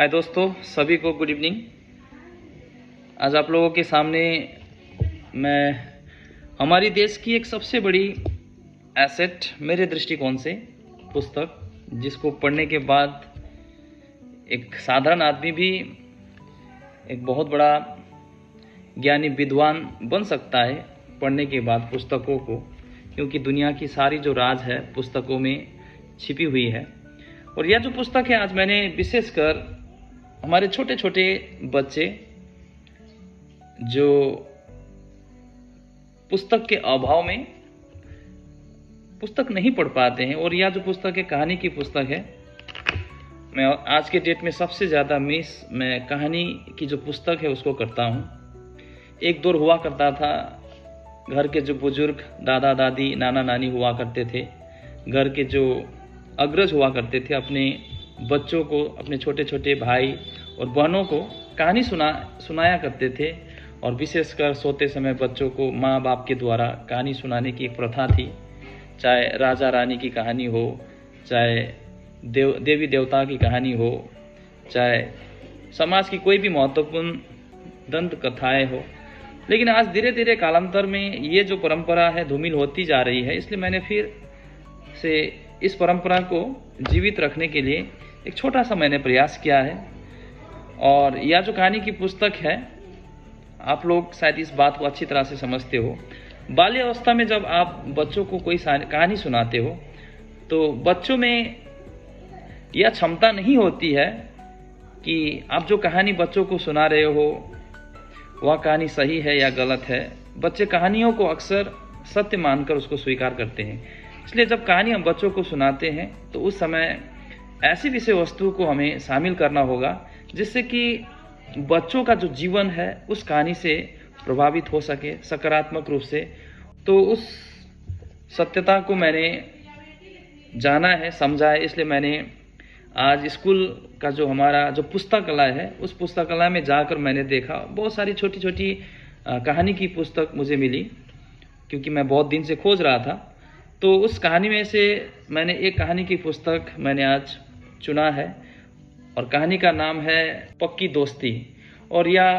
हाय दोस्तों, सभी को गुड इवनिंग। आज आप लोगों के सामने मैं हमारी देश की एक सबसे बड़ी एसेट मेरे दृष्टिकोण से पुस्तक, जिसको पढ़ने के बाद एक साधारण आदमी भी एक बहुत बड़ा ज्ञानी विद्वान बन सकता है पढ़ने के बाद पुस्तकों को, क्योंकि दुनिया की सारी जो राज है पुस्तकों में छिपी हुई है। और यह जो पुस्तक है, आज मैंने विशेषकर हमारे छोटे छोटे बच्चे जो पुस्तक के अभाव में पुस्तक नहीं पढ़ पाते हैं, और यह जो पुस्तक है कहानी की पुस्तक है। मैं आज के डेट में सबसे ज़्यादा मिस मैं कहानी की जो पुस्तक है उसको करता हूँ। एक दौर हुआ करता था, घर के जो बुजुर्ग दादा दादी नाना नानी हुआ करते थे, घर के जो अग्रज हुआ करते थे, अपने बच्चों को, अपने छोटे छोटे भाई और बहनों को कहानी सुनाया करते थे। और विशेषकर सोते समय बच्चों को माँ बाप के द्वारा कहानी सुनाने की एक प्रथा थी। चाहे राजा रानी की कहानी हो, चाहे देवी देवता की कहानी हो, चाहे समाज की कोई भी महत्वपूर्ण दंत कथाएं हो। लेकिन आज धीरे धीरे कालांतर में ये जो परंपरा है धूमिल होती जा रही है, इसलिए मैंने फिर से इस परंपरा को जीवित रखने के लिए एक छोटा सा मैंने प्रयास किया है। और यह जो कहानी की पुस्तक है, आप लोग शायद इस बात को अच्छी तरह से समझते हो। बाल्यावस्था में जब आप बच्चों को कोई कहानी सुनाते हो तो बच्चों में यह क्षमता नहीं होती है कि आप जो कहानी बच्चों को सुना रहे हो वह कहानी सही है या गलत है। बच्चे कहानियों को अक्सर सत्य मानकर उसको स्वीकार करते हैं। इसलिए जब कहानी हम बच्चों को सुनाते हैं तो उस समय ऐसी विषय वस्तु को हमें शामिल करना होगा जिससे कि बच्चों का जो जीवन है उस कहानी से प्रभावित हो सके सकारात्मक रूप से। तो उस सत्यता को मैंने जाना है, समझा है। इसलिए मैंने आज स्कूल का जो हमारा जो पुस्तकालय है उस पुस्तकालय में जाकर मैंने देखा, बहुत सारी छोटी छोटी कहानी की पुस्तक मुझे मिली, क्योंकि मैं बहुत दिन से खोज रहा था। तो उस कहानी में से मैंने एक कहानी की पुस्तक मैंने आज चुना है, और कहानी का नाम है पक्की दोस्ती। और यह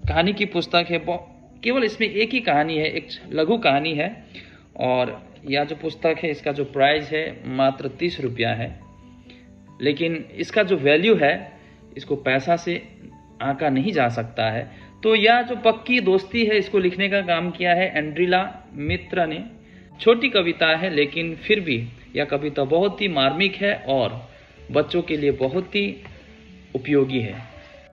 कहानी की पुस्तक है, केवल इसमें एक ही कहानी है, एक लघु कहानी है। और यह जो पुस्तक है इसका जो प्राइस है मात्र 30 रुपया है। लेकिन इसका जो वैल्यू है इसको पैसा से आंका नहीं जा सकता है। तो यह जो पक्की दोस्ती है इसको लिखने का काम किया है एंड्रिला मित्र ने। छोटी कविता है, लेकिन फिर भी यह कविता बहुत ही मार्मिक है और बच्चों के लिए बहुत ही उपयोगी है।